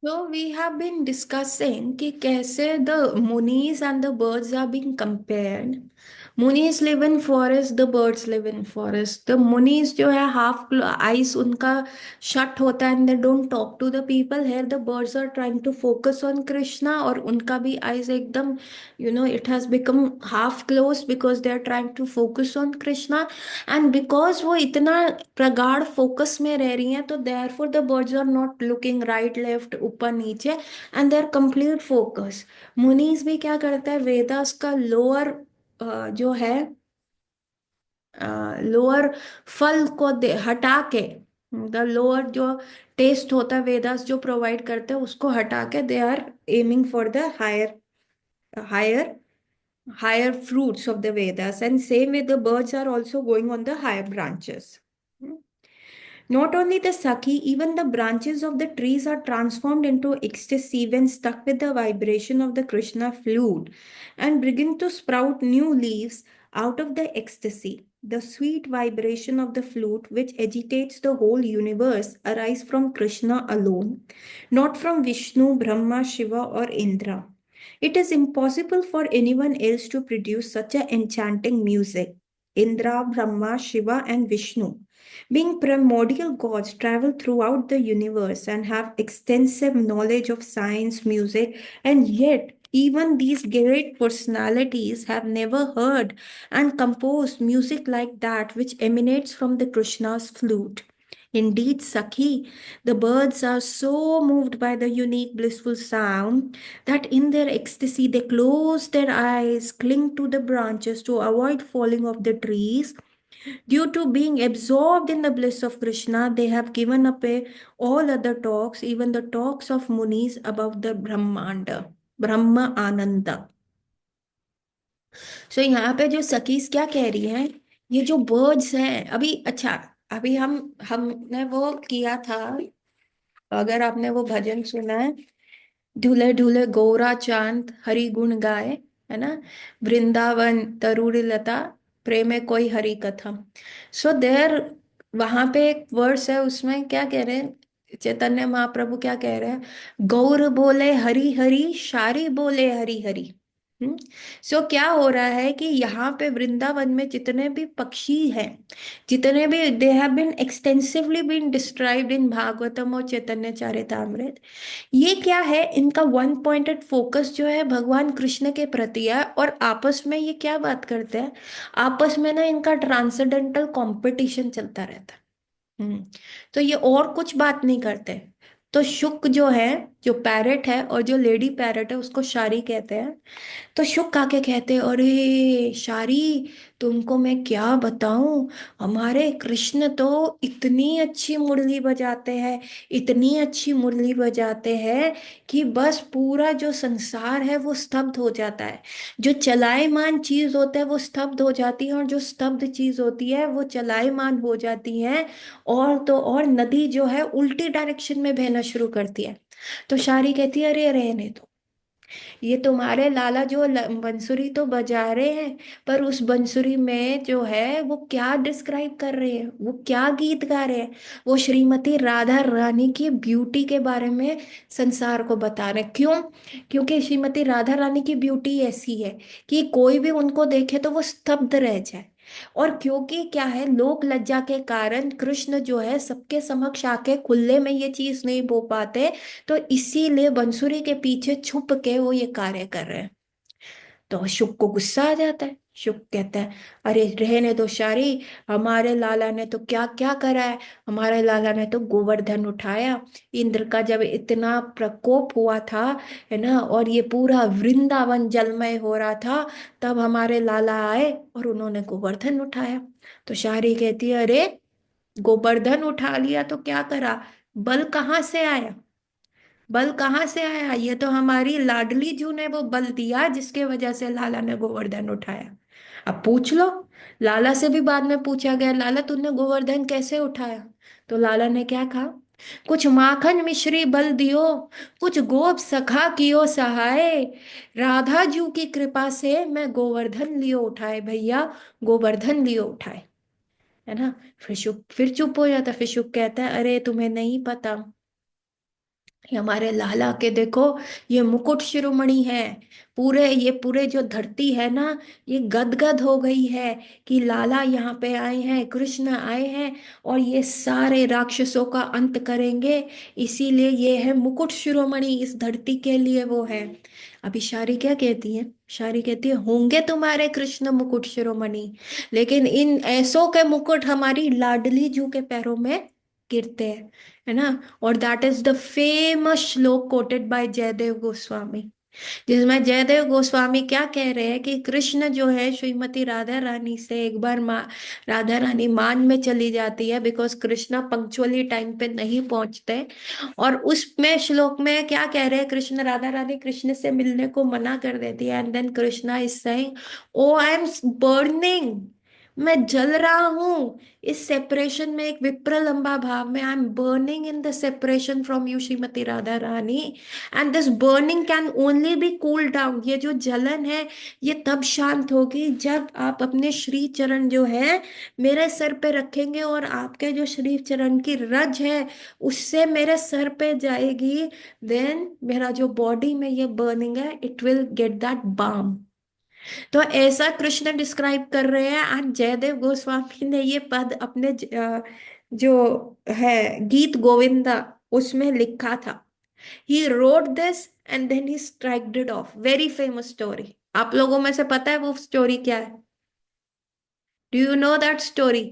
So we have been discussing कि कैसे the munis and the birds are being compared. Munis live in forest, the birds live in forest. The munis जो है half eyes उनका shut होता है and they don't talk to the people. Here the birds are trying to focus on Krishna और उनका भी eyes एकदम it has become half closed because they are trying to focus on Krishna. And because वो इतना प्रगाढ़ focus में रह रही हैं तो therefore the birds are not looking right left ऊपर नीचे and they are complete focus. मुनीस भी क्या करता है, वेदास का लोअर जो है लोअर फल को हटा के, द लोअर जो टेस्ट होता है वेदास जो प्रोवाइड करते हैं उसको हटा के they are aiming for the higher higher higher fruits of the Vedas, and same with the birds are also going on the higher branches. Not only the Sakhi, even the branches of the trees are transformed into ecstasy when stuck with the vibration of the Krishna flute and begin to sprout new leaves out of the ecstasy. The sweet vibration of the flute, which agitates the whole universe, arises from Krishna alone, not from Vishnu, Brahma, Shiva, or Indra. It is impossible for anyone else to produce such a enchanting music. Indra, Brahma, Shiva, and Vishnu, being primordial gods, travel throughout the universe and have extensive knowledge of science, music, and yet even these great personalities have never heard and composed music like that which emanates from the Krishna's flute. Indeed, Sakhi, the birds are so moved by the unique blissful sound that in their ecstasy they close their eyes, cling to the branches to avoid falling off the trees. Due to being absorbed in the bliss of Krishna, they have given up all other talks, even the talks of munis about the Brahmanda, Brahma Ananda. सो यहाँ पे जो सखीस क्या कह रही हैं, ये जो birds हैं अभी, अच्छा, अभी हमने वो किया था, अगर आपने वो भजन सुना है, ढूले ढूले गौरा चांद हरि गुण गाए, है ना, वृंदावन तरुणी लता प्रेमे कोई हरि कथा। सो देर वहां पे एक वर्स है, उसमें क्या कह रहे हैं, चैतन्य महाप्रभु क्या कह रहे हैं, गौर बोले हरि हरि शारी बोले हरि हरि। सो क्या हो रहा है कि यहाँ पे वृंदावन में जितने भी पक्षी हैं, जितने भी they have been extensively been described in Bhagavatam और चैतन्य चरितामृत, ये क्या है, इनका वन पॉइंटेड फोकस जो है भगवान कृष्ण के प्रति है और आपस में ये क्या बात करते हैं, आपस में ना इनका ट्रांसेंडेंटल कंपटीशन चलता रहता है। हम्म। तो ये और कुछ बात नहीं करते। तो शुक जो है, जो पैरेट है और जो लेडी पैरेट है उसको शारी कहते हैं। तो शुक आके कहते, अरे शारी, तुमको मैं क्या बताऊं, हमारे कृष्ण तो इतनी अच्छी मुरली बजाते हैं, इतनी अच्छी मुरली बजाते हैं कि बस पूरा जो संसार है वो स्तब्ध हो जाता है। जो चलायमान चीज होता है वो स्तब्ध हो जाती है और जो स्तब्ध चीज होती है वो चलायमान हो जाती है। और तो और नदी जो है उल्टी डायरेक्शन में बहना शुरू करती है। तो शारी कहती है, अरे रहने दो, ये तुम्हारे लाला जो बंसुरी तो बजा रहे हैं, पर उस बंसुरी में जो है वो क्या डिस्क्राइब कर रहे हैं, वो क्या गीत गा रहे हैं, वो श्रीमती राधा रानी की ब्यूटी के बारे में संसार को बता रहे हैं। क्यों? क्योंकि श्रीमती राधा रानी की ब्यूटी ऐसी है कि कोई भी उनको देखे तो वो स्तब्ध रह जाए। और क्योंकि क्या है, लोक लज्जा के कारण कृष्ण जो है सबके समक्ष आके खुले में ये चीज नहीं बो पाते, तो इसीलिए बंसुरी के पीछे छुप के वो ये कार्य कर रहे हैं। तो शुक को गुस्सा आ जाता है। शुक कहता है, अरे रहने दो शारी, हमारे लाला ने तो क्या क्या करा है, हमारे लाला ने तो गोवर्धन उठाया। इंद्र का जब इतना प्रकोप हुआ था, है ना, और ये पूरा वृंदावन जलमय हो रहा था, तब हमारे लाला आए और उन्होंने गोवर्धन उठाया। तो शारी कहती है, अरे गोवर्धन उठा लिया तो क्या करा, बल कहाँ से आया, बल कहाँ से आया, ये तो हमारी लाडली जू ने वो बल दिया जिसके वजह से लाला ने गोवर्धन उठाया। अब पूछ लो, लाला से भी बाद में पूछा गया, लाला तूने गोवर्धन कैसे उठाया? तो लाला ने क्या कहा, कुछ माखन मिश्री बल दियो, कुछ गोप सखा कियो सहाय, राधा जू की कृपा से मैं गोवर्धन लियो उठाए भैया, गोवर्धन लियो उठाए, है ना। फिर चुप हो जाता, फिर शुक कहता है, अरे तुम्हें नहीं पता, ये हमारे लाला के देखो, ये मुकुट शिरोमणि है। पूरे ये पूरे जो धरती है ना, ये गदगद हो गई है कि लाला यहाँ पे आए हैं, कृष्ण आए हैं और ये सारे राक्षसों का अंत करेंगे। इसीलिए ये है मुकुट शिरोमणि, इस धरती के लिए वो है। अभी शारी क्या कहती है? शारी कहती है, होंगे तुम्हारे कृष्ण मुकुट शिरोमणि, लेकिन इन ऐसों के मुकुट हमारी लाडली जू के पैरों में गिरते हैं, है ना। और दैट इज द फेमस श्लोक कोटेड बाय जयदेव गोस्वामी, जिसमें जयदेव गोस्वामी क्या कह रहे हैं कि कृष्ण जो है श्रीमती राधा रानी से एक बार माँ राधा रानी मान में चली जाती है, बिकॉज कृष्णा पंक्चुअली टाइम पे नहीं पहुंचते। और उसमें श्लोक में क्या कह रहे हैं, कृष्ण राधा रानी कृष्ण से मिलने को मना कर देती है, and then Krishna is saying, oh I am burning, मैं जल रहा हूं इस सेपरेशन में, एक विप्र लंबा भाव में, आई am burning in the separation from you Shrimati Radha Rani. And this burning can only be cool down, ये जो जलन है ये तब शांत होगी जब आप अपने श्री चरण जो है मेरे सर पे रखेंगे, और आपके जो श्री चरण की रज है उससे मेरे सर पे जाएगी। देन मेरा जो बॉडी में ये बर्निंग है, it will get that balm. तो ऐसा कृष्ण डिस्क्राइब कर रहे हैं। आज जयदेव गोस्वामी ने ये पद अपने जो है गीत गोविंदा उसमें लिखा था। He wrote this and then he striked it off, very famous story. आप लोगों में से पता है वो स्टोरी क्या है? Do you know that story?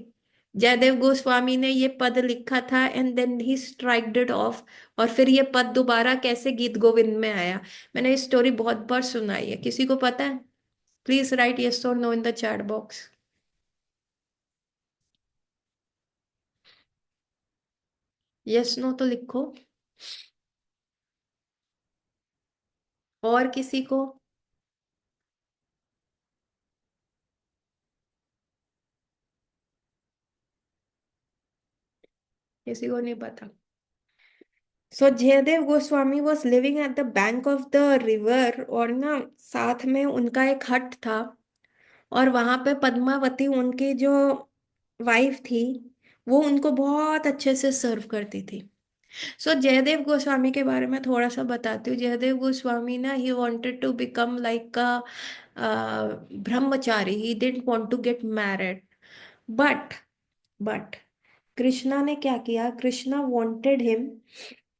Jayadev Goswami ने ये पद लिखा था and then he striked it off, और फिर ये पद दोबारा कैसे गीत गोविंद में आया। मैंने ये स्टोरी बहुत बार सुनाई है, किसी को पता है? प्लीज राइट यस और no in the chat box. Yes no तो लिखो। और किसी को? किसी को नहीं पता? So Jayadev Goswami was living at the bank of the river, और ना साथ में उनका एक हट था, और वहां पे पद्मावती उनकी जो वाइफ थी वो उनको बहुत अच्छे से सर्व करती थी। सो जयदेव गोस्वामी के बारे में थोड़ा सा बताती हूँ। जयदेव गोस्वामी ना he wanted to become like a brahmachari, he didn't want to get married. But but Krishna ने क्या किया, कृष्णा वांटेड हिम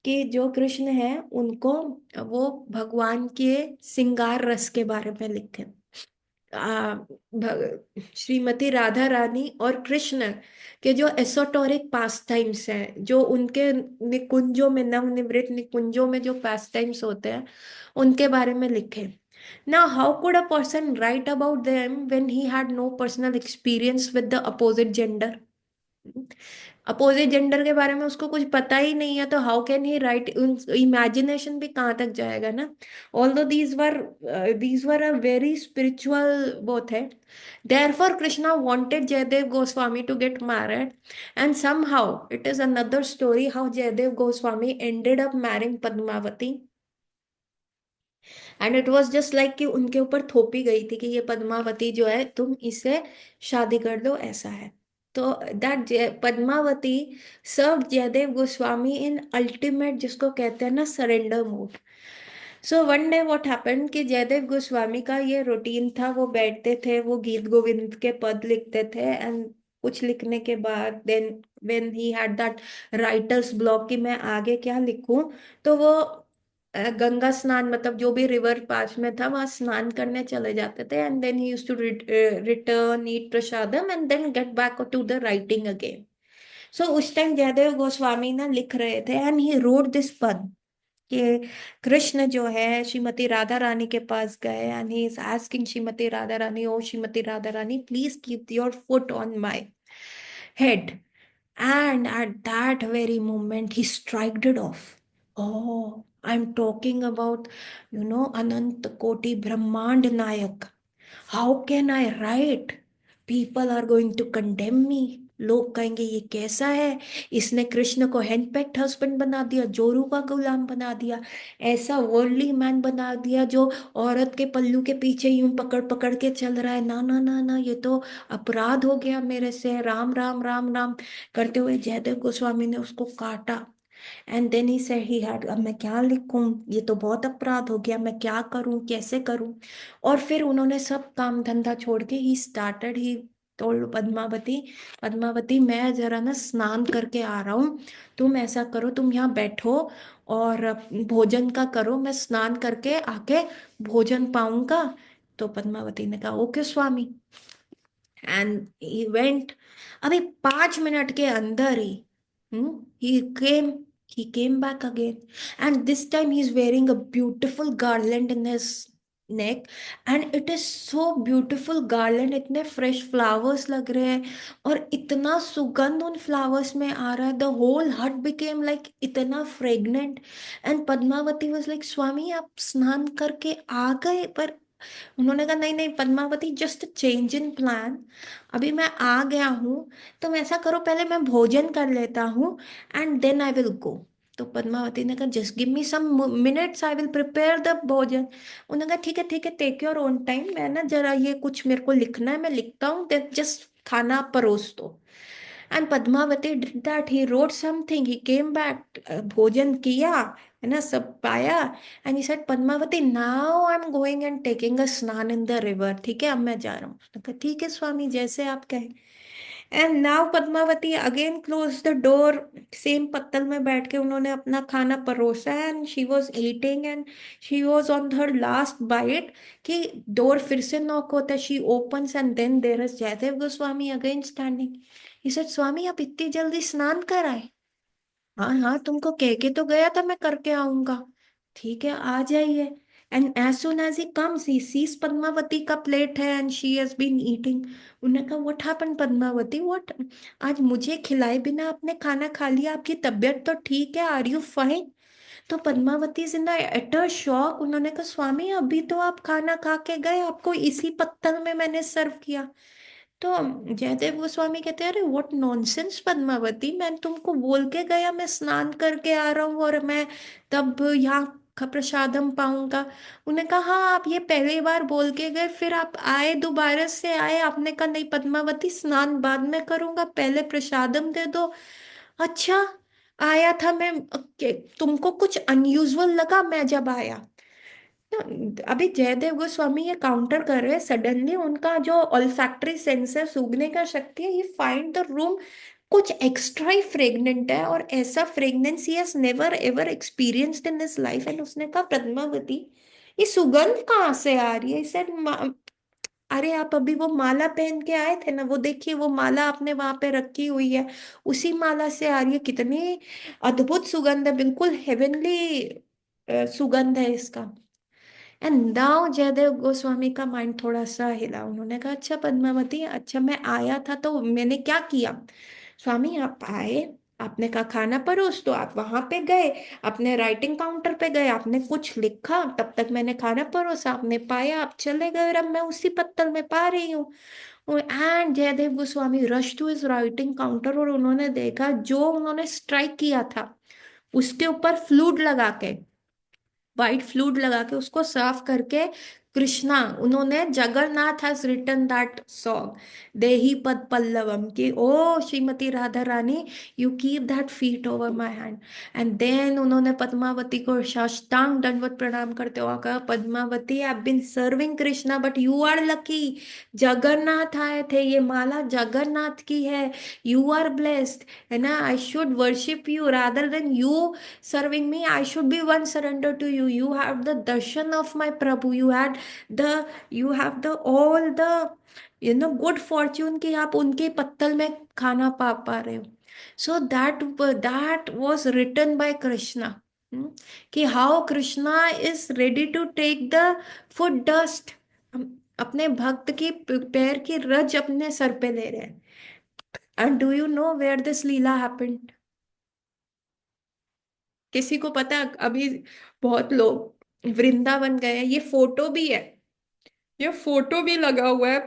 कि जो कृष्ण है उनको वो भगवान के श्रृंगार रस के बारे में लिखें। श्रीमती राधा रानी और कृष्ण के जो एसोटोरिक पास टाइम्स हैं, जो उनके निकुंजों में, नवनिवृत्त निकुंजों में जो पास टाइम्स होते हैं, उनके बारे में लिखे। Now, how could a person write about them when he had no personal experience with the opposite gender? Opposite gender के बारे में उसको कुछ पता ही नहीं है, तो how can he right? Imagination भी कहाँ तक जाएगा ना। Although these were a very spiritual both है। Therefore, Krishna wanted Jayadev Goswami to get married, and somehow it is another story how Jayadev Goswami ended up marrying Padmavati. And it was just like कि उनके ऊपर थोपी गई थी कि ये पद्मावती जो है तुम इसे शादी कर दो, ऐसा है। तो that Padmavati serve Jayadev Goswami in ultimate, जिसको कहते हैं ना, surrender mode. So one day what happened कि जयदेव गोस्वामी का ये रूटीन था, वो बैठते थे, वो गीत गोविंद के पद लिखते थे, एंड कुछ लिखने के बाद then when he had that writer's block कि मैं आगे क्या लिखूं, तो वो गंगा स्नान, मतलब जो भी रिवर पास में था वहां स्नान करने चले जाते थे, and then he used to return, eat prasadam, and then get back to the writing again. So उस टाइम जयदेव गोस्वामी ना लिख रहे थे, एंड ही रोट दिस पद कि कृष्ण जो है श्रीमती राधा रानी के पास गए, and he is asking Shrimati Radha Rani, oh Shrimati Radha Rani, please keep your foot on my head. And at that very moment, he striked it off. Oh, I'm talking about, Anant Koti Brahmand Nayak. How can I write? People are going to condemn me. लोग कहेंगे ये कैसा है, इसने कृष्ण को हैंडपेक्ड husband बना दिया, जोरू का गुलाम बना दिया, ऐसा वर्ल्डली मैन बना दिया जो औरत के पल्लू के पीछे यूं पकड़ पकड़ के चल रहा है। ना ना ना ना, ये तो अपराध हो गया मेरे से। राम राम राम राम करते हुए जयदेव गोस्वामी ने उसको काटा। And then he said he had, अब मैं क्या लिखूं, ये तो बहुत अपराध हो गया, मैं क्या करूं, कैसे करूं। और फिर उन्होंने सब काम धंधा छोड़ के he started, he told Padmavati, Padmavati मैं जरा ना स्नान करके आ रहा हूँ, तुम ऐसा करो, तुम यहाँ बैठो और भोजन का करो, मैं स्नान करके आके भोजन पाऊंगा। तो पद्मावती ने कहा okay Swami, and he went. अभी 5 मिनट के अंदर ही ही केम he came back again, and this time he's wearing a beautiful garland in his neck, and it is so beautiful garland, इतने fresh flowers लग रहे हैं और इतना सुगंध उन flowers में आ रहा है, the whole hut became like इतना fragrant, and Padmavati was like स्वामी आप स्नान करके आ गए, पर उन्होंने कहा नहीं नहीं Padmavati, just change in plan, अभी मैं आ गया हूँ, तुम ऐसा करो पहले मैं भोजन कर लेता हूँ and then I will go. तो पद्मावती ने कहा just give me some minutes, I will prepare the bhojan. उन्होंने कहा ठीक है, टेक योर ओन टाइम, मैं ना जरा ये कुछ मेरे को लिखना है, मैं लिखता हूँ, जस्ट खाना परोस दो। And Padmavati did that, he wrote something, he came back, भोजन किया है ना, सब पाया, and he said Padmavati now I am going and taking a स्नान इन द रिवर, ठीक है अब मैं जा रहा हूँ। उसने कहा ठीक है स्वामी जैसे आप कहें। And now Padmavati again close the door, same पत्तल में बैठ के उन्होंने अपना खाना परोसा, and she was eating and she was on her last bite कि डोर फिर से नॉक होता है, she opens and then there is Jayadev Goswami again standing. He said Swami आप इतनी जल्दी स्नान कर आए? हाँ हाँ तुमको कह के तो गया था मैं करके आऊंगा, ठीक है आ जाइए। And as soon as he comes he sees Padmavati का प्लेट है and she has been eating. उन्होंने कहा व्हाट हैपेंड पद्मावती, व्हाट, आज मुझे खिलाए बिना आपने खाना खा लिया, आपकी तबीयत तो ठीक है, आर यू फाइन? तो Padmavati is in the utter shock, उन्होंने कहा स्वामी अभी तो आप खाना खा के गए, आपको इसी पत्तल में मैंने सर्व किया। तो जयदेव गोस्वामी कहते हैं अरे व्हाट नॉनसेंस पद्मावती, मैं तुमको बोल के गया मैं स्नान करके आ रहा हूँ और मैं तब यहाँ का प्रसादम पाऊंगा। उन्होंने कहा हाँ आप ये पहली बार बोल के गए, फिर आप आए दोबारा से आए, आपने कहा नहीं पद्मावती स्नान बाद में करूंगा, पहले प्रसादम दे दो। अच्छा आया था मैं, तुमको कुछ अनयूजुअल लगा मैं जब आया? तो अभी जयदेव गोस्वामी ये काउंटर कर रहे हैं, सडनली उनका जो ऑल्फैक्टरी सेंस है, सूंघने का शक्ति है, ये फाइंड द रूम कुछ एक्स्ट्रा ही फ्रेगनेंट है, और ऐसा fragrance he has never ever experienced in his life. And उसने कहा पद्मावती ये सुगंध कहाँ से आ रही है? इसे अरे आप अभी वो माला पहन के आए थे ना, वो देखिए वो माला आपने वहां पे रखी हुई है, उसी माला से आ रही है, कितनी अद्भुत सुगंध है, बिल्कुल हेवनली सुगंध है इसका। एंड नाउ जयदेव गोस्वामी का माइंड थोड़ा सा हिला, उन्होंने कहा अच्छा पद्मावती, अच्छा मैं आया था तो मैंने क्या किया? स्वामी आप आए, आपने कहा खाना परोस, तो आप वहां पे गए, अपने राइटिंग काउंटर पे गए, आपने कुछ लिखा, तब तक मैंने खाना परोसा, आपने पाया, आप चले गए, और अब मैं उसी पत्तल में पा रही हूँ। And Jayadev Goswami rush to is writing counter, और उन्होंने देखा जो उन्होंने स्ट्राइक किया था उसके ऊपर फ्लूड लगा के, वाइट फ्लूड लगा के उसको साफ करके, कृष्णा, उन्होंने Jagannath has written that song Dehi Pada Pallavam कि oh Shrimati Radha Rani you keep that feet over my hand. And then उन्होंने पद्मावती को साष्टांग दंडवत प्रणाम करते हुए कहा Padmavati I have been serving Krishna but you are lucky, Jagannath आए थे, ये माला जगन्नाथ की है, यू आर ब्लेस्ड है ना, I should worship you rather than you serving me, I should be one surrender to you, you have the darshan of my prabhu, the you have the all the good fortune कि आप उनके पत्तल में खाना पा रहे हो। So that was written by Krishna, कि how Krishna is ready to take the foot dust, अपने भक्त की पैर की रज अपने सर पे ले रहे हैं। And do you know where this Leela happened? किसी को पता है? अभी बहुत लोग वृंदावन गए हैं, ये फोटो भी है, ये फोटो भी लगा हुआ है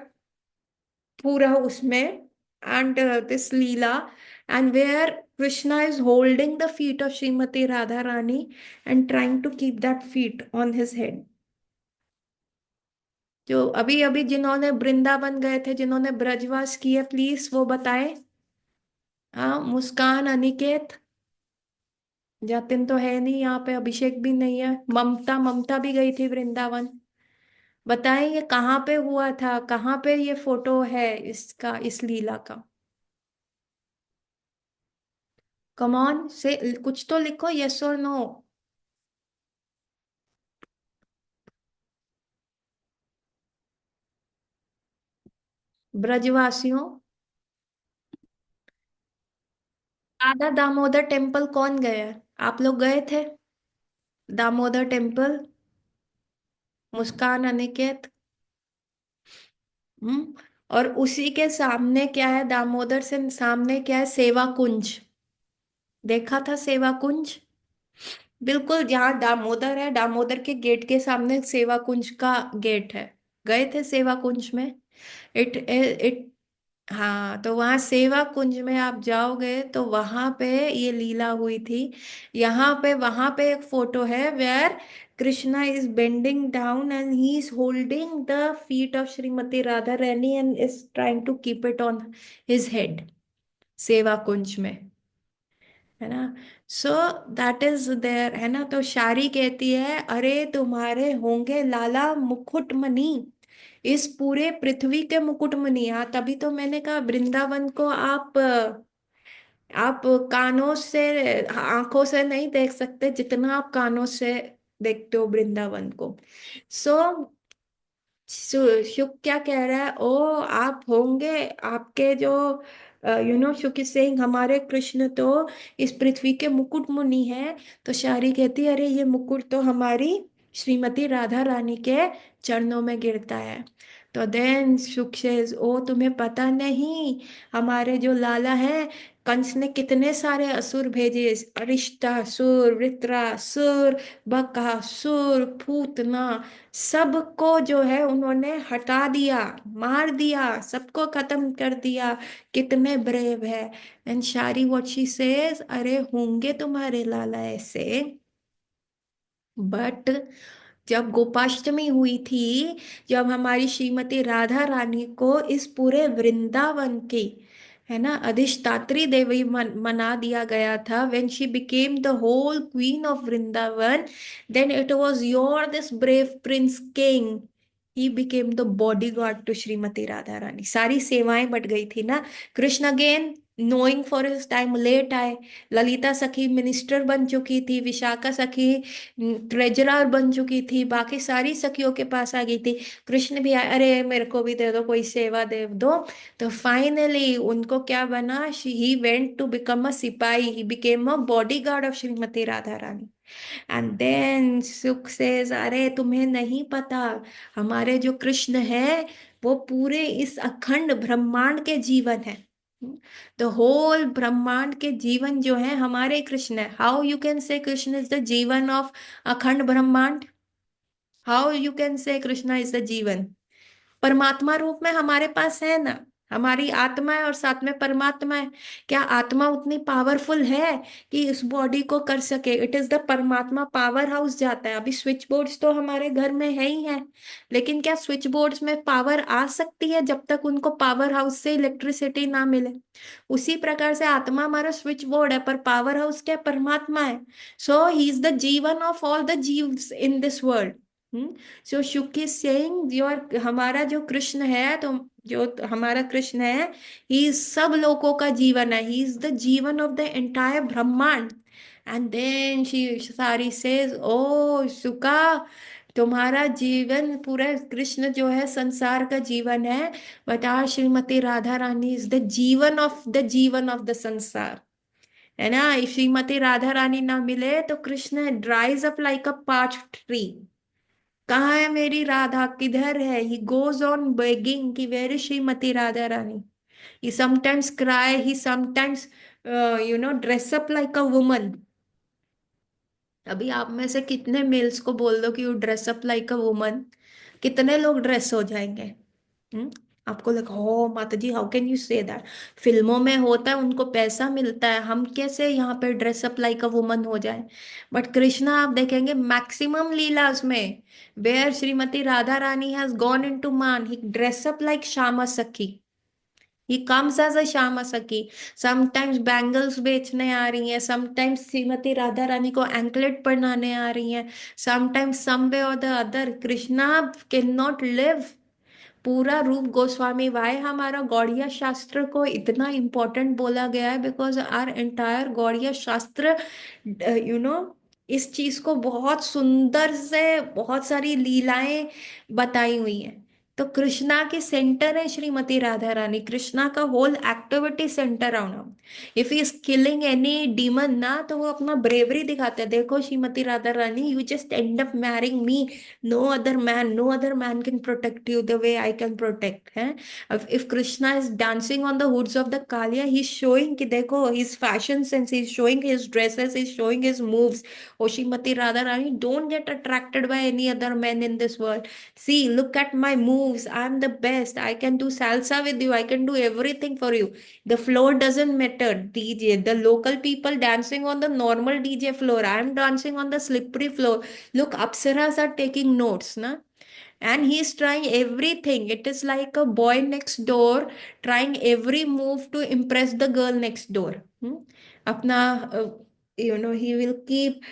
पूरा उसमें, and this leela, and where Krishna is holding the feet of Shrimati Radha Rani and trying to keep that feet on his head. जो अभी अभी जिन्होंने वृंदावन गए थे, जिन्होंने ब्रजवास किए, प्लीज वो बताएं। हाँ मुस्कान, अनिकेत, जतिन तो है नहीं यहाँ पे, अभिषेक भी नहीं है, ममता, ममता भी गई थी वृंदावन। बताएं ये कहाँ पे हुआ था, कहाँ पे ये फोटो है इसका, इस लीला का। कमॉन से कुछ तो लिखो, यस और नो। ब्रजवासियों। राधा दामोदर टेम्पल कौन गया है? आप लोग गए थे दामोदर टेम्पल? मुस्कान, अनिकेत। हम्म। और उसी के सामने क्या है, दामोदर से सामने क्या है, सेवा कुंज। देखा था सेवा कुंज? बिल्कुल जहाँ दामोदर है, दामोदर के गेट के सामने सेवा कुंज का गेट है। गए थे सेवा कुंज में? इट इट हाँ, तो वहाँ सेवा कुंज में आप जाओगे तो वहां पे ये लीला हुई थी। यहाँ पे, वहां पे एक फोटो है where Krishna is bending down and he is holding the feet of Shrimati Radha Rani and is trying to keep it on his head, Seva Kunj में, है ना। सो दैट इज देयर, है ना। तो शारी कहती है अरे तुम्हारे होंगे लाला मुकुटमणि, इस पूरे पृथ्वी के मुकुटमणि। हाँ, तभी तो मैंने कहा वृंदावन को आप कानों से, आंखों से नहीं देख सकते जितना आप कानों से देखते हो वृंदावन को। सो शुक क्या कह रहा है, ओ आप होंगे, आपके जो शुक सिंह, हमारे कृष्ण तो इस पृथ्वी के मुकुट मुनि है। तो शारी कहती है अरे ये मुकुट तो हमारी श्रीमती राधा रानी के चरणों में गिरता है। तो देन शुक सेज, ओ तुम्हें पता नहीं हमारे जो लाला है, कंस ने कितने सारे असुर भेजे, अरिष्टासुर, वृत्रासुर, बकासुर, पूतना, सबको जो है उन्होंने हटा दिया, मार दिया, सबको खत्म कर दिया। कितने ब्रेव है। एंड शारी व्हाट शी सेज, अरे होंगे तुम्हारे लाला ऐसे, बट जब गोपाष्टमी हुई थी, जब हमारी श्रीमती राधा रानी को इस पूरे वृंदावन की, है ना, अधिष्ठात्री देवी मना दिया गया था, when she became the whole queen of Vrindavan, then it was your this brave prince king, he became the bodyguard to Shrimati Radha Rani. सारी सेवाएं बट गई थी ना। Krishna again knowing for his time late आए। ललिता सखी मिनिस्टर बन चुकी थी, विशाखा सखी ट्रेजरर बन चुकी थी, बाकी सारी सखियों के पास आ गई थी। कृष्ण भी आए, अरे मेरे को भी दे दो, कोई सेवा दे दो। तो फाइनली उनको क्या बना, he went to become a sipahi, he became a bodyguard of Shrimati Radha Rani. And then Shuk says, अरे तुम्हें नहीं पता, हमारे जो कृष्ण है वो पूरे इस अखंड ब्रह्मांड के जीवन है। द होल ब्रह्मांड के जीवन जो है हमारे कृष्ण है। How you can say Krishna is the jivan of अखंड ब्रह्मांड? How you can say Krishna is the जीवन? परमात्मा रूप में हमारे पास है ना, हमारी आत्मा है और साथ में परमात्मा है। क्या आत्मा उतनी पावरफुल है कि इस बॉडी को कर सके? इट इज द परमात्मा पावर हाउस जाता है। अभी स्विच बोर्ड्स तो हमारे घर में है ही है, लेकिन क्या स्विच बोर्ड्स में पावर आ सकती है जब तक उनको पावर हाउस से इलेक्ट्रिसिटी ना मिले? उसी प्रकार से आत्मा हमारा स्विच बोर्ड है, पर पावर हाउस क्या? परमात्मा है। So he is the jivan of all the jivs in this world. So Shuk is saying your, हमारा जो कृष्ण है, तो जो हमारा कृष्ण है, ही सब लोगों का जीवन है, he is the jivan of the entire ब्रह्मांड। एंड देन शी सारी सेज, ओ शुका, तुम्हारा जीवन पूरा, कृष्ण जो है संसार का जीवन है, but are Shrimati Radha Rani is the jivan of the jivan of the sansar, है ना। if श्रीमती राधा रानी ना मिले तो Krishna dries up like a parch tree. कहाँ है मेरी राधा, किधर है? ही गोज ऑन बेगिंग कि where is Shrimati Radha Rani. He sometimes cry, he sometimes dress up like a woman. अभी आप में से कितने मेल्स को बोल दो कि you dress up like a woman, कितने लोग ड्रेस हो जाएंगे? हम्म। आपको लगा हो माता जी, how can you say that? फिल्मों में होता है, उनको पैसा मिलता है, हम कैसे यहाँ पे ड्रेसअप लाइक अ वुमन हो जाए? बट कृष्णा आप देखेंगे मैक्सिमम लीलास में, where Shrimati Radha Rani has gone into maan, he dress up like Shyama Sakhi. He comes as a Shyama Sakhi, sometimes bangles बेचने आ रही हैं, समटाइम्स श्रीमती राधा रानी को एंकलेट पहनाने आ रही हैं, समटाइम्स सम वे और the other Krishna can not live. पूरा रूप गोस्वामी, वाई हमारा गौड़िया शास्त्र को इतना इम्पोर्टेंट बोला गया है, बिकॉज आर एंटायर गौड़िया शास्त्र, यू नो, इस चीज को बहुत सुंदर से बहुत सारी लीलाएं बताई हुई हैं। तो कृष्णा के सेंटर है श्रीमती राधा रानी, कृष्णा का whole activity centre around. If he is killing any demon ना, तो वो अपना ब्रेवरी दिखाते हैं, देखो Shrimati Radha Rani, you just end up marrying me, no other man can protect you the way I can protect है। if Krishna is dancing on the hoods of the Kalia, he's showing कि देखो his fashion sense, he's showing his dresses, he's showing his moves। oh Shrimati Radha Rani, don't get attracted by any other men in this world, see look at my moves, I'm the best, I can do salsa with you, I can do everything for you, the floor doesn't matter, DJ, the local people dancing on the normal DJ floor, I'm dancing on the slippery floor, look apsaras are taking notes na, and he is trying everything, it is like a boy next door trying every move to impress the girl next door। अपना he will keep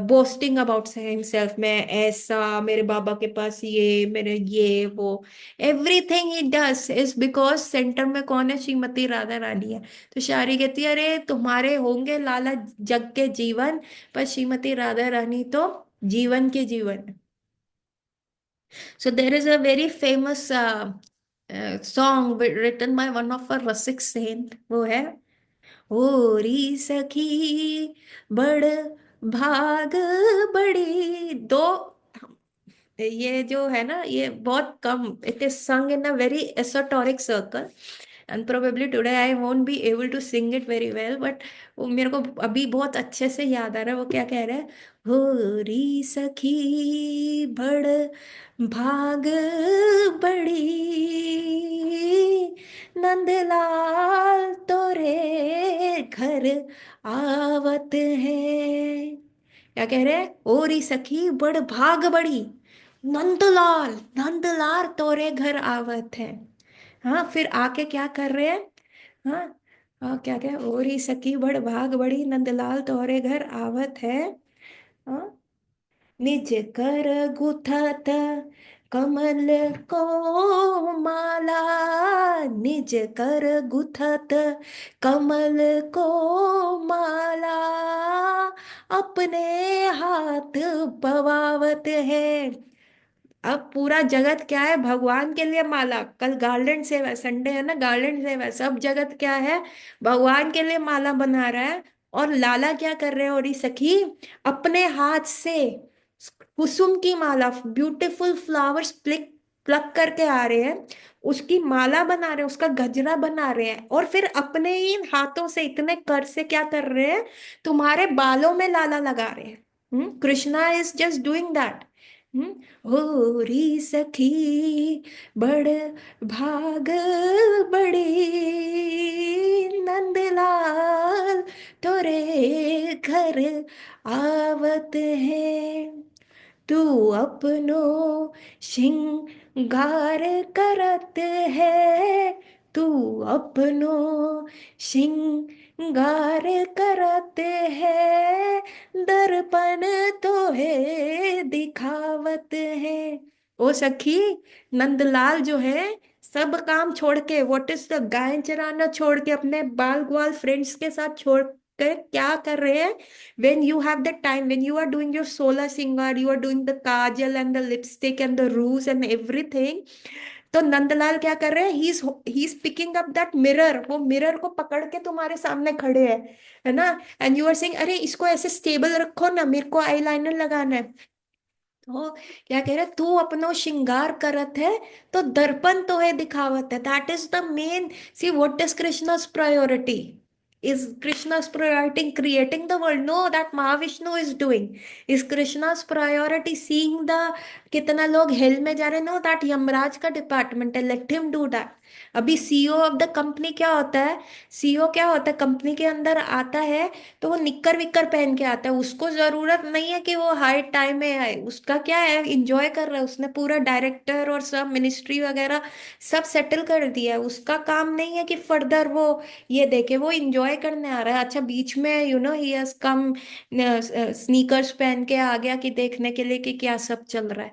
boasting about himself, मैं ऐसा, मेरे बाबा के पास ये, मेरे ये वो, everything he does is because centre में कौन है, श्रीमती राधा रानी है। तो शायरी कहती है, अरे तुम्हारे होंगे लाला जग के जीवन, पर श्रीमती राधा रानी तो जीवन के जीवन। So there is a very famous song written by one of our Rasik saint, वो है, होरी सखी बड़ भाग बड़ी दो। ये जो है ना, ये बहुत कम, it is sung in a very esoteric circle, and probably today I won't be able to sing it very well, but वो मेरे को अभी बहुत अच्छे से याद आ रहा है, वो क्या कह रहा है, हो री सखी बड़ भाग बड़ी, नंदलाल तोरे घर आवत है। क्या कह रहे हैं, ओ री सखी बड़ भाग बड़ी, नंदलाल नंदलाल तोरे घर आवत है। हाँ, फिर आके क्या कर रहे हैं, हाँ, क्या क्या, ओ री सखी बड़ भाग बड़ी, नंदलाल तोरे घर आवत है। हाँ, निज कर गुथत कमल को माला, निज कर गुथत कमल को माला, अपने हाथ पवावत है। अब पूरा जगत क्या है, भगवान के लिए माला, कल गार्लैंड सेवा है, संडे है ना, गार्लैंड सेवा है, सब जगत क्या है, भगवान के लिए माला बना रहा है। और लाला क्या कर रहे हैं, और ये सखी अपने हाथ से कुसुम की माला, ब्यूटीफुल फ्लावर्स प्लिक प्लक करके आ रहे हैं, उसकी माला बना रहे हैं, उसका गजरा बना रहे हैं, और फिर अपने ही हाथों से इतने कर से क्या कर रहे हैं, तुम्हारे बालों में लाला लगा रहे हैं। Krishna is just doing that. हो री सखी बड़ भाग बड़ी, नंदलाल तोरे घर आवत है। तू अपनो श्रृंगार करत है, तू अपनो श्रृंगार करत है, दर्पण तो है दिखावत है। ओ सखी, नंदलाल जो है, सब काम छोड़ के, व्हाट इज द, गाय चराना छोड़ के, अपने बाल ग्वाल फ्रेंड्स के साथ छोड़ के क्या कर रहे हैं, when you have the time, when you are doing your solar singer, you are doing the kajal and the lipstick and the rouge and everything, तो नंदलाल क्या कर रहे हैं, he is picking up that mirror, वो mirror को पकड़ के तुम्हारे सामने खड़े हैं, है ना, एंड यू आर सेइंग, अरे इसको ऐसे स्टेबल रखो ना, मेरे को आईलाइनर लगाना है। तो क्या कह रहे, तू अपनो श्रृंगार करत है, तो दर्पण तो है दिखावत है, that is the main. See what is Krishna's priority, is Krishna's priority creating the world? No, that Mahavishnu is doing. Is Krishna's priority seeing the कितना लोग हेल में जा रहे? No, that यमराज का डिपार्टमेंट है, let him do that। अभी CEO of the company क्या होता है? सीईओ क्या होता है, कंपनी के अंदर आता है तो वो निक्कर विक्कर पहन के आता है। उसको जरूरत नहीं है कि वो हाई टाइम में आए, उसका क्या है, इंजॉय कर रहा है, उसने पूरा डायरेक्टर और सब मिनिस्ट्री वगैरह सब सेटल कर दिया है। उसका काम नहीं है कि फर्दर वो ये देखे, वो इंजॉय करने आ रहा है। अच्छा बीच में ही हैज कम स्नीकर्स पहन के आ गया कि देखने के लिए कि क्या सब चल रहा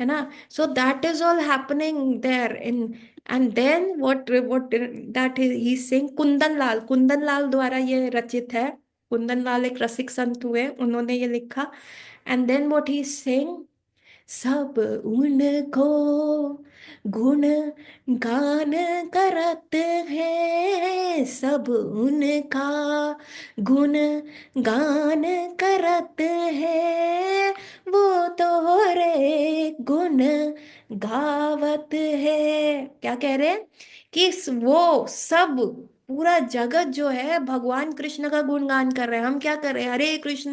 है ना। So that is all happening there in. And then what that he saying, Kundan Lal द्वारा ये रचित है। कुंदन लाल एक रसिक संत हुए, उन्होंने ये लिखा। And then what he saying, सब उनको गुण गान करते हैं, सब उनका गुण गान करते हैं, वो तो रे गुण गावत है। क्या कह रहे हैं कि वो सब, पूरा जगत जो है भगवान कृष्ण का गुणगान कर रहे हैं। हम क्या कर रहे हैं, हरे कृष्ण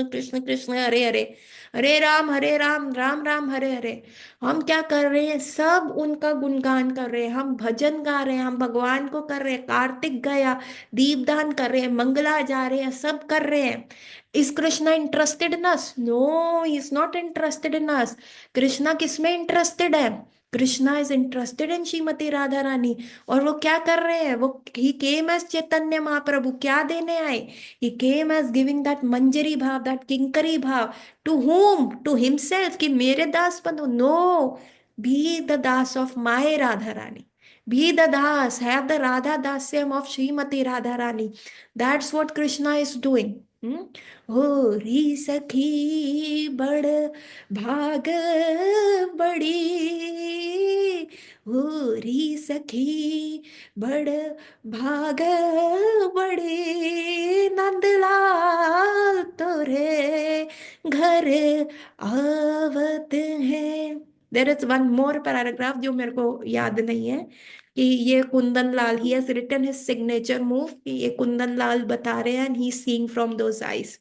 कृष्ण कृष्ण हरे हरे, हरे राम राम राम हरे हरे। हम क्या कर रहे हैं, सब उनका गुणगान कर रहे हैं, हम भजन गा रहे हैं, हम भगवान को कर रहे हैं, कार्तिक गया, दीपदान कर रहे हैं, मंगला जा रहे हैं, सब कर रहे हैं। Is Krishna interested in us? No, he is not interested in us. Krishna किस में इंटरेस्टेड है? Krishna is interested in Shrimati Radha Rani. और वो क्या कर रहे हैं, वो ही केम एज चैतन्य महाप्रभु, क्या देने आए? ही केम एज गिविंग दैट मंजरी भाव, दैट किंकरी भाव। To whom? टू हिमसेल्फ, कि मेरे दास बनो। No, be the das of my Radha Rani, be the das, have the Radha dasyam of Shrimati Radha Rani. That's what Krishna is doing. हो री सखी बड़ भाग बड़ी, हो री सखी बड़ भाग बड़ी, नंदलाल तोरे घर आवत है। There is one more paragraph जो मेरे को याद नहीं है, कि ये Kundan Lal, he has written his signature move, कि ये कुंदन लाल बता रहे हैं, and he seeing from those eyes.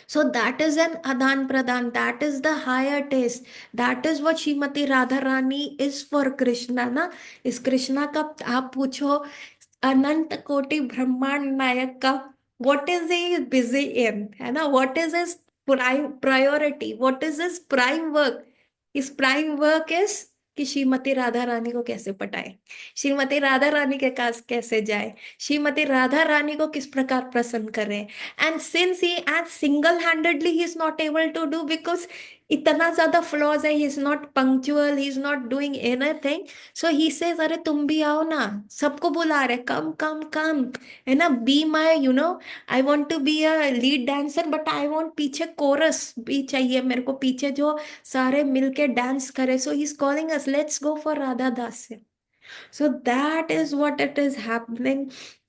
So that is an Adan Pradan. That is the higher taste. That is what Shrimati Radharani is for Krishna ना। इस कृष्णा का आप पूछो अनंत कोटि ब्रह्मांड नायक का, what is he busy in, है ना? What is his prime priority? What is his prime work? His prime work is कि श्रीमती राधा रानी को कैसे पटाए, श्रीमती राधा रानी के पास कैसे जाए, श्रीमती राधा रानी को किस प्रकार प्रसन्न करे। And since he as single handedly he is not able to do, because इतना ज्यादा फ्लॉज है, he is not punctual, he is not doing anything. So he says अरे तुम भी आओ ना, सबको बुला रहे, कम कम कम, है ना, be my I want to be a lead dancer, but I want पीछे कोरस भी चाहिए मेरे को, पीछे जो सारे मिलके डांस करे। So he is calling us, let's go for Radha das. So that is what it is happening.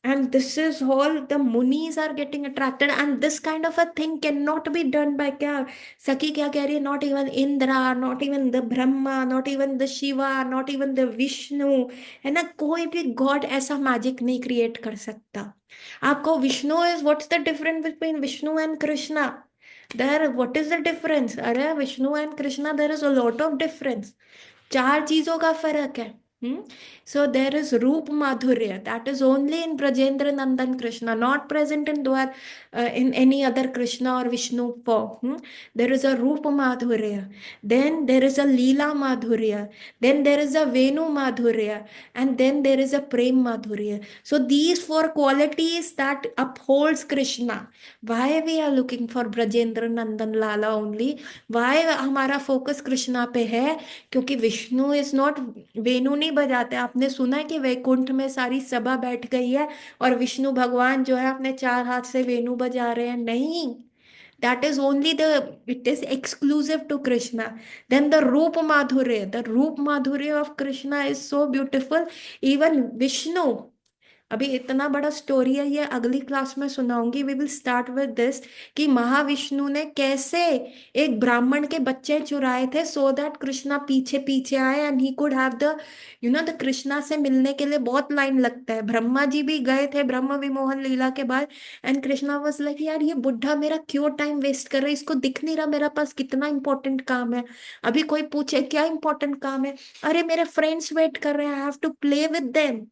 And this is all the munis are getting attracted. And this kind of a thing cannot be done by क्या सखी क्या कह रही है, not even Indra, not even the Brahma, not even the Shiva, not even the Vishnu, है ना, कोई भी गॉड ऐसा मैजिक नहीं क्रिएट कर सकता। आपको Vishnu is, what's the difference between Vishnu and Krishna? There what is the difference? अरे Vishnu and Krishna there is a lot of difference. चार चीजों का फर्क है। सो देर इज रूप माधुर्य, that is only in Brajendra Nandan Krishna, not present in द्वार in any other Krishna or Vishnu form. There is a Rupa Madhurya, then there is a Leela Madhurya, then there is a Venu Madhurya, and then there is a Prem Madhurya. So these four qualities that upholds Krishna. Why we are looking for Brajendra Nandan Lala only? Why हमारा focus Krishna पे है? क्योंकि Vishnu is not, वेणु नहीं बजाते। आपने सुना है कि वैकुंठ में सारी सभा बैठ गई है और विष्णु भगवान जो है अपने चार हाथ से वेणु बजा रहे हैं? नहीं, that is only the, it is exclusive to Krishna. Then the Roop Madhurya, the Roop Madhurya of Krishna is so beautiful. Even Vishnu, अभी इतना बड़ा स्टोरी है ये, अगली क्लास में सुनाऊंगी। We will start with this कि महाविष्णु ने कैसे एक ब्राह्मण के बच्चे चुराए थे सो दैट कृष्णा पीछे पीछे आए and he could have the the Krishna से मिलने के लिए बहुत लाइन लगता है। ब्रह्मा जी भी गए थे ब्रह्म विमोहन लीला के बाद, एंड कृष्णा वाज लाइक यार ये बुढ़ा मेरा क्यों टाइम वेस्ट कर रहा है, इसको दिख नहीं रहा मेरा पास कितना इंपॉर्टेंट काम है। अभी कोई पूछे क्या इंपॉर्टेंट काम है, अरे मेरे फ्रेंड्स वेट कर रहे हैं, I have to play with them,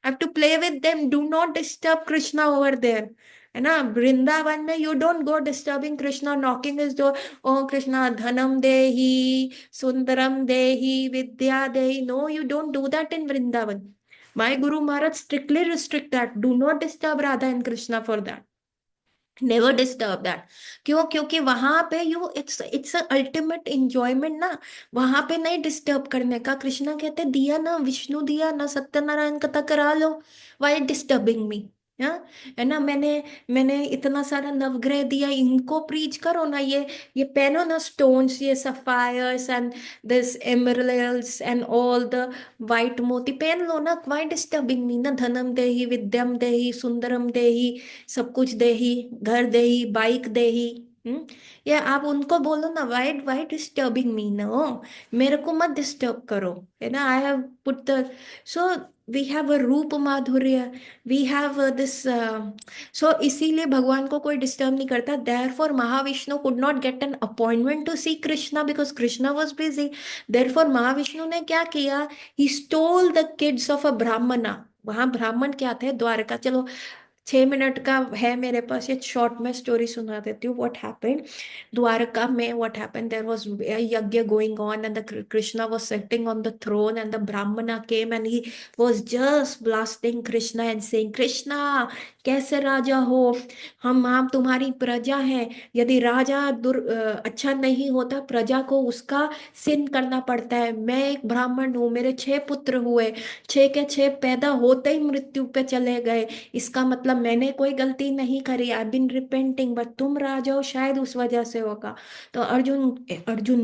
I have to play with them. Do not disturb Krishna over there. है ना, वृंदावन में you don't go disturbing Krishna, knocking his door. Oh Krishna, dhanam dehi, sundaram dehi, vidya dehi. No, you don't do that in Vrindavan. My Guru Maharaj strictly restrict that. Do not disturb Radha and Krishna for that. Never disturb that. क्यों? क्योंकि वहां पे you it's ultimate enjoyment ना, वहां पे नहीं disturb करने का। कृष्णा कहते दिया ना विष्णु दिया ना सत्यनारायण कथा करा लो, वाई डिस्टर्बिंग मी। हाँ, है ना, मैंने इतना सारा नवग्रह दिया, इनको प्रीच करो ना, ये पहनो ना स्टोन्स, ये sapphires and this emeralds and all the white मोती पहन लो ना, वाई डिस्टर्बिंग मी ना, धनम देही विद्यम देही सुंदरम देही, सब कुछ दे ही, घर दे ही, बाइक दे ही। हम्म, या आप उनको बोलो ना, wait wait disturbing me no, मेरे को मत डिस्टर्ब करो, है ना। I have put the, so we have a roop madhurya, we have this, सो इसीलिए भगवान को कोई डिस्टर्ब नहीं करता। Therefore Mahavishnu could not get an appointment to see Krishna because Krishna was busy. Therefore Mahavishnu ने क्या किया, he stole the kids of a Brahmana. वहां ब्राह्मण क्या थे, द्वारका। चलो 6 मिनट का है मेरे पास, ये शॉर्ट में स्टोरी सुना देती हूँ। व्हाट हैपेंड द्वारका में, what happened, there was a yagya going on and the Krishna was sitting on the throne and the Brahmana came and he was just blasting Krishna and saying Krishna कैसे राजा हो, हम तुम्हारी प्रजा हैं, यदि राजा अच्छा नहीं होता प्रजा को उसका सिन करना पड़ता है। मैं एक ब्राह्मण हूँ, मेरे 6 पुत्र हुए, 6 के 6 पैदा होते ही मृत्यु पे चले गए, इसका मतलब मैंने कोई गलती नहीं करी, आई बिन रिपेंटिंग, बट तुम राजा हो शायद उस वजह से होगा। तो Arjun, Arjun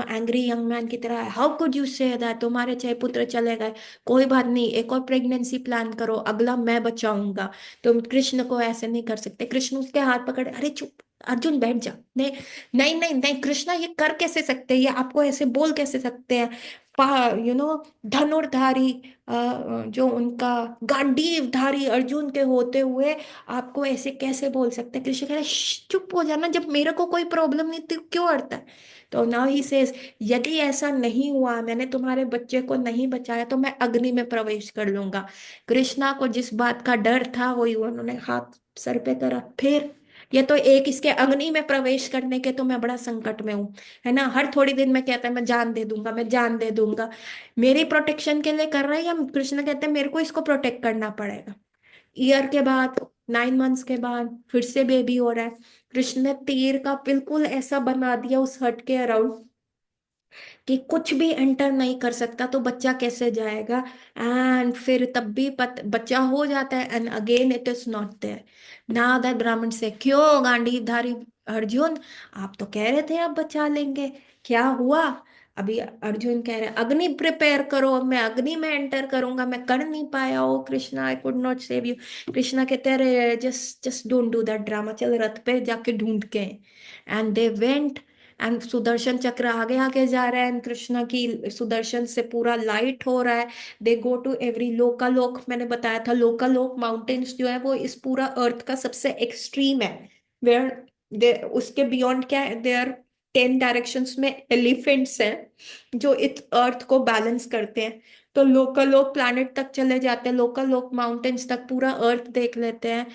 angry young man की तरह, how could you say that, तुम्हारे 6 पुत्र चले गए, कोई बात नहीं, एक और प्रेगनेंसी प्लान करो, अगला मैं बचाऊंगा, तुम कृष्ण को ऐसे नहीं कर सकते। कृष्ण उसके हाथ पकड़े, अरे चुप अर्जुन बैठ जा, नहीं नहीं नहीं नहीं कृष्णा ये कर कैसे सकते हैं, ये आपको ऐसे बोल कैसे सकते हैं, धनुर्धारी, जो उनका गांडीवधारी अर्जुन के होते हुए आपको ऐसे कैसे बोल सकते हैं। कृष्ण कह रहे चुप हो जाना, जब मेरे को कोई प्रॉब्लम नहीं थी क्यों अड़ता है। तो नाउ ही सेज, यदि ऐसा नहीं हुआ, मैंने तुम्हारे बच्चे को नहीं बचाया, तो मैं अग्नि में प्रवेश कर लूंगा। कृष्णा को जिस बात का डर था वही उन्होंने हाथ सर पे करा, फिर ये तो एक इसके अग्नि में प्रवेश करने के तो मैं बड़ा संकट में हूँ, है ना। हर थोड़ी दिन में कहता है मैं जान दे दूंगा, मैं जान दे दूंगा, मेरी प्रोटेक्शन के लिए कर रहा है, या कृष्ण कहते हैं मेरे को इसको प्रोटेक्ट करना पड़ेगा। ईयर के बाद, 9 मंथ्स के बाद फिर से बेबी हो रहा है। कृष्ण ने तीर का बिल्कुल ऐसा बना दिया उस हट के अराउंड कि कुछ भी एंटर नहीं कर सकता, तो बच्चा कैसे जाएगा। एंड फिर तब भी बच्चा हो जाता है and again it is not there. Now that Brahmin से, क्यों गांडीवधारी अर्जुन, आप तो कह रहे थे आप बचा लेंगे, क्या हुआ। अभी अर्जुन कह रहे अग्नि प्रिपेयर करो, मैं अग्नि में एंटर करूंगा, मैं कर नहीं पाया, oh Krishna I could not save you. Krishna कहते रहे just just don't do that drama, चल रथ पे जाके ढूंढ के। And they went, and Sudarshan Chakra आगे आगे जा रहा है, एंड कृष्ण की सुदर्शन से पूरा लाइट हो रहा है। दे गो टू एवरी लोकालोक, मैंने बताया था लोकालोक माउंटेन्स जो है वो इस पूरा अर्थ का सबसे एक्सट्रीम है, वेयर दे उसके बियॉन्ड क्या है, देयर 10 डायरेक्शंस में एलिफेंट्स हैं जो इस अर्थ को बैलेंस करते हैं। तो लोकालोक प्लैनेट तक चले जाते हैं, लोकालोक माउंटेन्स तक पूरा अर्थ देख लेते हैं,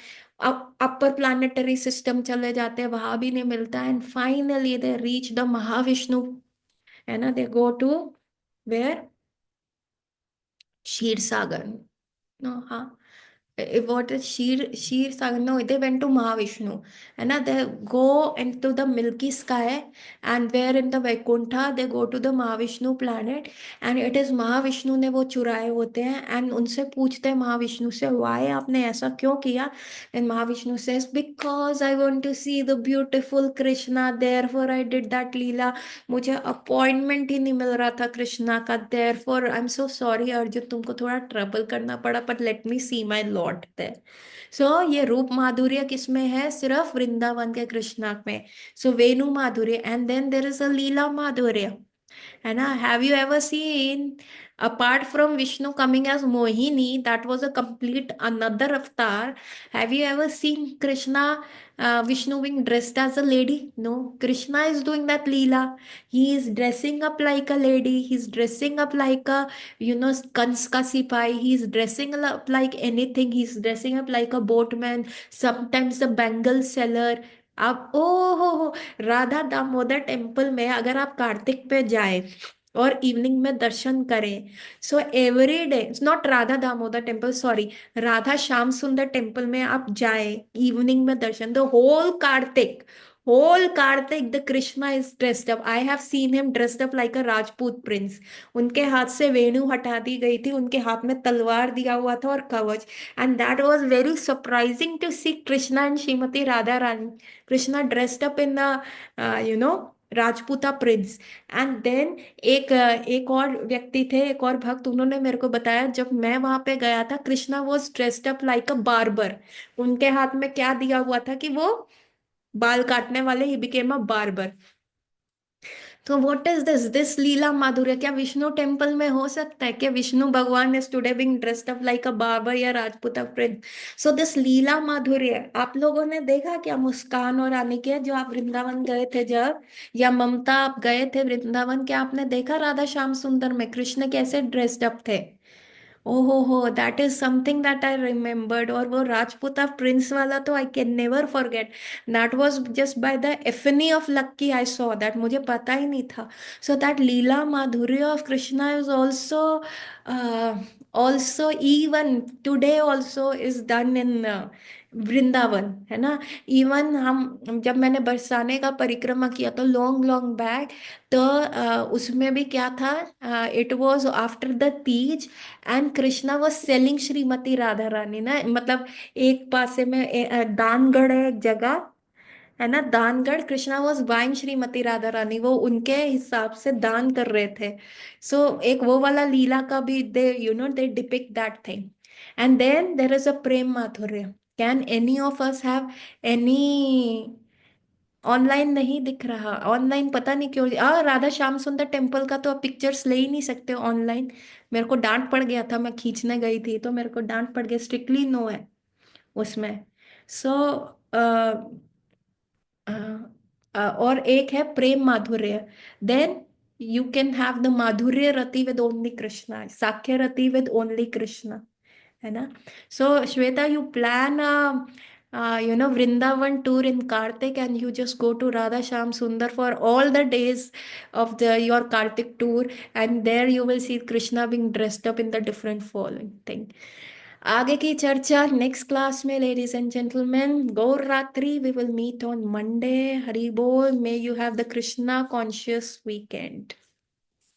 अब अपर प्लानिटरी सिस्टम चले जाते हैं, वहां भी नहीं मिलता, and finally they reach the Mahavishnu, है ना। They go to where, Ksheer Sagar, no हाँ, what is Shir Sagar? No, they went to Mahavishnu. And they go into the Milky Sky, and where in the Vaikuntha, they go to the Mahavishnu planet, and it is Mahavishnu ने वो चुराए होते हैं, and उनसे पूछते हैं महाविष्णु से, why आपने ऐसा क्यों किया? And Mahavishnu says, because I want to see the beautiful Krishna, therefore I did that लीला. मुझे अपॉइंटमेंट ही नहीं मिल रहा था कृष्णा का, therefore I am so sorry Arjun, तुमको थोड़ा ट्रबल करना पड़ा, पर let me see my lord there. So ये रूप माधुर्य किसमें है? सिर्फ वृंदावन के कृष्णा में. So venu madhurya, and then there is a lila madhurya, है ना. Have you ever seen, apart from Vishnu coming as Mohini, that was a complete another avatar. Have you ever seen Krishna, Vishnu being dressed as a lady? No, Krishna is doing that leela. He is dressing up like a lady, he's dressing up like a, Kanska Sipai, he's dressing up like anything, he's dressing up like a boatman, sometimes a bangle seller. आप ओ हो, Radha Damodar temple में अगर आप कार्तिक पे जाए और evening में दर्शन करें, so every day, not Radha Damodar temple, sorry, Radha Shyam Sundar temple में आप जाए इवनिंग में दर्शन, the whole Kartik the Krishna is dressed up. I have seen him dressed up like a Rajput prince. उनके हाथ से वेणु हटा दी गई थी, उनके हाथ में तलवार दिया हुआ था और कवच. And that was very surprising to see Krishna and Shrimati Radha Rani, Krishna dressed up in the, you know Rajputa prince. And then एक और व्यक्ति थे, एक और भक्त, उन्होंने मेरे को बताया, जब मैं वहां पे गया था, Krishna was dressed up like a barber. उनके हाथ में क्या दिया हुआ था कि वो बाल काटने वाले, ही बिकेम अ बार्बर. तो व्हाट इज दिस लीला माधुर्य क्या विष्णु टेम्पल में हो सकता है? क्या Vishnu Bhagwan is today being dressed up like a barber या राजपूता प्रिंस? सो दिस लीला माधुर्य आप लोगों ने देखा क्या? मुस्कान और अनिकेत, जो आप वृंदावन गए थे जब, या ममता आप गए थे वृंदावन, क्या आपने देखा राधा श्याम सुंदर में कृष्ण कैसे ड्रेस्ड अप थे? ओहो, that is something that I remembered. और वो राजपूता प्रिंस वाला तो I can never forget. That was just by the एफनी of lucky I saw that, मुझे पता ही नहीं था. So that lila madhurya of Krishna is also, also even today also is done in Vrindavan, है ना. इवन हम जब मैंने बरसाने का परिक्रमा किया तो लॉन्ग लॉन्ग बैक, तो उसमें भी क्या था, it was after the Teej, and Krishna was selling Shrimati Radha Rani ना, मतलब एक पासे में दानगढ़ है एक जगह, है ना, दानगढ़. कृष्णा वॉज बाइंग श्रीमती राधा रानी, वो उनके हिसाब से दान कर रहे थे. सो एक वो वाला लीला का भी they, they depict that thing. And then there is a prem madhurya. Can any of us have any? Online नहीं दिख रहा, ऑनलाइन पता नहीं क्यों. राधा श्याम सुंदर टेम्पल का तो आप पिक्चर्स ले ही नहीं सकते ऑनलाइन. मेरे को डांट पड़ गया था, मैं खींचने गई थी तो मेरे को डांट पड़ गया, स्ट्रिक्टली नो है उसमें. सो और एक है प्रेम माधुर्य. Then you can have the madhurya rati with only Krishna, sakhya rati with only Krishna, है ना. So Shweta, you plan Vrindavan tour in Kartik, and you just go to Radha Sham Sundar for all the days of the your Kartik tour, and there you will see Krishna being dressed up in the different following thing. आगे की चर्चा next class में, ladies and gentleman. गौर रात्रि, we will meet on Monday. Hari बोल. May you have the Krishna conscious weekend.